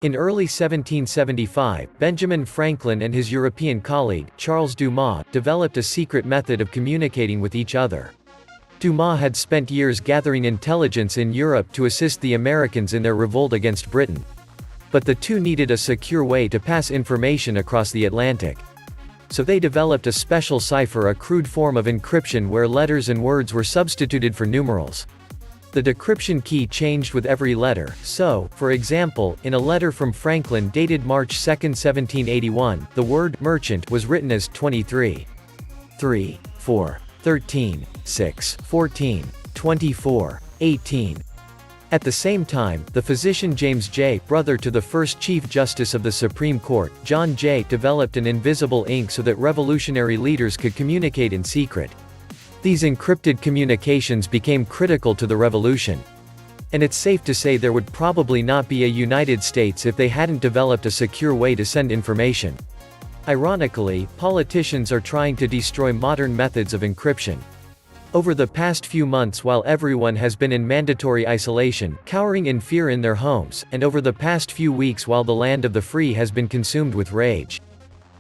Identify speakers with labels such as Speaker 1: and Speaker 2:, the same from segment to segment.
Speaker 1: In early 1775, Benjamin Franklin and his European colleague, Charles Dumas, developed a secret method of communicating with each other. Dumas had spent years gathering intelligence in Europe to assist the Americans in their revolt against Britain. But the two needed a secure way to pass information across the Atlantic. So they developed a special cipher, a crude form of encryption where letters and words were substituted for numerals. The decryption key changed with every letter, so, for example, in a letter from Franklin dated March 2, 1781, the word merchant was written as 23, 3, 4, 13, 6, 14, 24, 18. At the same time, the physician James J., brother to the first Chief Justice of the Supreme Court, John J., developed an invisible ink so that revolutionary leaders could communicate in secret. These encrypted communications became critical to the revolution. And it's safe to say there would probably not be a United States if they hadn't developed a secure way to send information. Ironically, politicians are trying to destroy modern methods of encryption. Over the past few months, while everyone has been in mandatory isolation, cowering in fear in their homes, and over the past few weeks while the land of the free has been consumed with rage,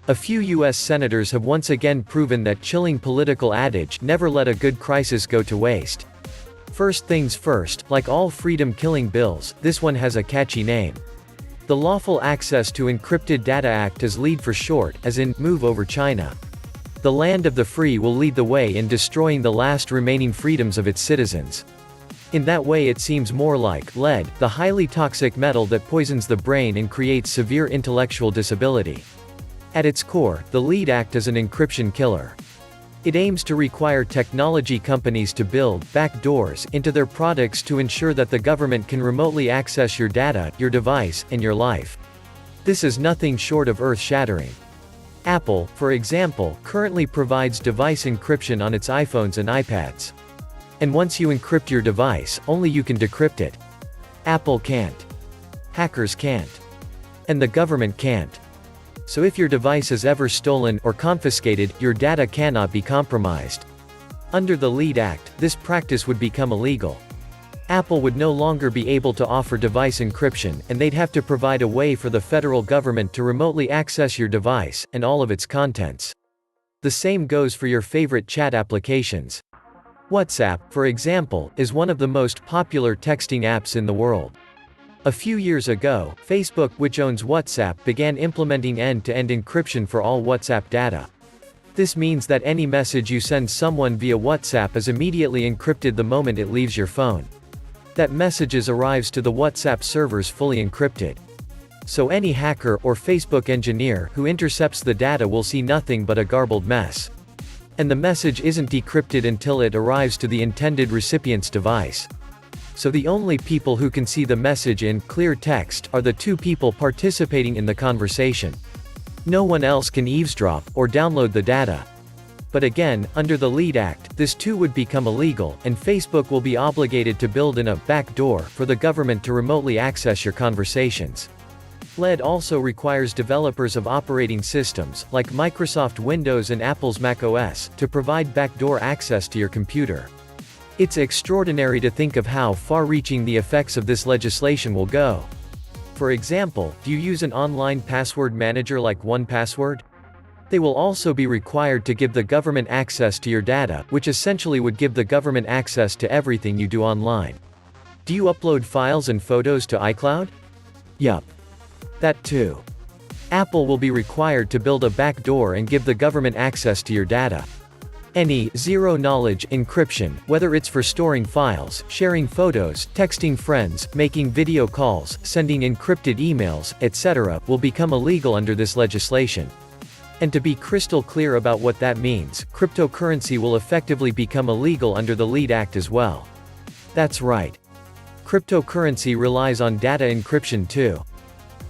Speaker 1: a few U.S. senators have once again proven that chilling political adage, never let a good crisis go to waste. First things first, like all freedom-killing bills, this one has a catchy name. The Lawful Access to Encrypted Data Act is LEAD for short, as in, move over China. The land of the free will lead the way in destroying the last remaining freedoms of its citizens. In that way it seems more like lead, the highly toxic metal that poisons the brain and creates severe intellectual disability. At its core, the LEAD Act is an encryption killer. It aims to require technology companies to build backdoors into their products to ensure that the government can remotely access your data, your device, and your life. This is nothing short of earth-shattering. Apple, for example, currently provides device encryption on its iPhones and iPads. And once you encrypt your device, only you can decrypt it. Apple can't. Hackers can't. And the government can't. So if your device is ever stolen or confiscated, your data cannot be compromised. Under the LEAD Act, this practice would become illegal. Apple would no longer be able to offer device encryption, and they'd have to provide a way for the federal government to remotely access your device, and all of its contents. The same goes for your favorite chat applications. WhatsApp, for example, is one of the most popular texting apps in the world. A few years ago, Facebook, which owns WhatsApp, began implementing end-to-end encryption for all WhatsApp data. This means that any message you send someone via WhatsApp is immediately encrypted the moment it leaves your phone. That messages arrives to the WhatsApp servers fully encrypted. So any hacker or Facebook engineer who intercepts the data will see nothing but a garbled mess. And the message isn't decrypted until it arrives to the intended recipient's device. So the only people who can see the message in clear text are the two people participating in the conversation. No one else can eavesdrop or download the data. But again, under the LEAD Act, this too would become illegal, and Facebook will be obligated to build in a backdoor for the government to remotely access your conversations. LEAD also requires developers of operating systems, like Microsoft Windows and Apple's macOS, to provide backdoor access to your computer. It's extraordinary to think of how far-reaching the effects of this legislation will go. For example, do you use an online password manager like 1Password? They will also be required to give the government access to your data, which essentially would give the government access to everything you do online. Do you upload files and photos to iCloud? Yup. That too. Apple will be required to build a backdoor and give the government access to your data. Any zero-knowledge encryption, whether it's for storing files, sharing photos, texting friends, making video calls, sending encrypted emails, etc., will become illegal under this legislation. And to be crystal clear about what that means, cryptocurrency will effectively become illegal under the LEAD Act as well. That's right. Cryptocurrency relies on data encryption too.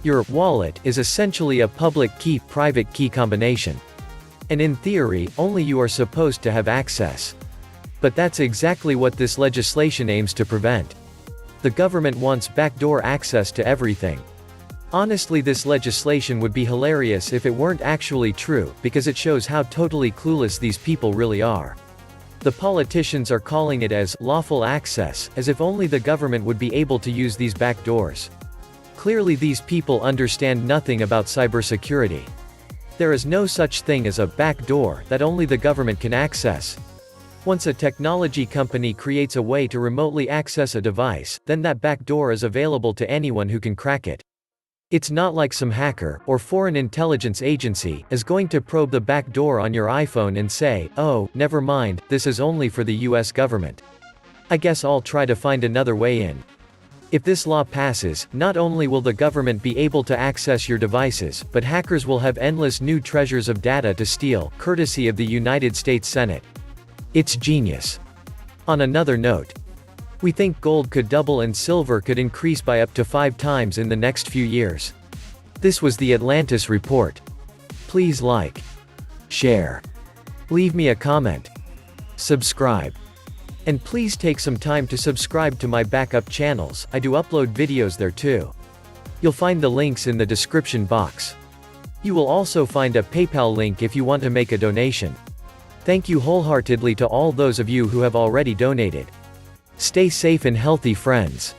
Speaker 1: Your wallet is essentially a public key-private key combination. And in theory, only you are supposed to have access. But that's exactly what this legislation aims to prevent. The government wants backdoor access to everything. Honestly, this legislation would be hilarious if it weren't actually true, because it shows how totally clueless these people really are. The politicians are calling it as lawful access, as if only the government would be able to use these backdoors. Clearly these people understand nothing about cybersecurity. There is no such thing as a backdoor that only the government can access. Once a technology company creates a way to remotely access a device, then that backdoor is available to anyone who can crack it. It's not like some hacker, or foreign intelligence agency, is going to probe the backdoor on your iPhone and say, "Oh, never mind, this is only for the US government. I guess I'll try to find another way in." If this law passes, not only will the government be able to access your devices, but hackers will have endless new treasures of data to steal, courtesy of the United States Senate. It's genius. On another note, we think gold could double and silver could increase by up to 5 times in the next few years. This was the Atlantis Report. Please like, share, leave me a comment, subscribe. And please take some time to subscribe to my backup channels, I do upload videos there too. You'll find the links in the description box. You will also find a PayPal link if you want to make a donation. Thank you wholeheartedly to all those of you who have already donated. Stay safe and healthy, friends.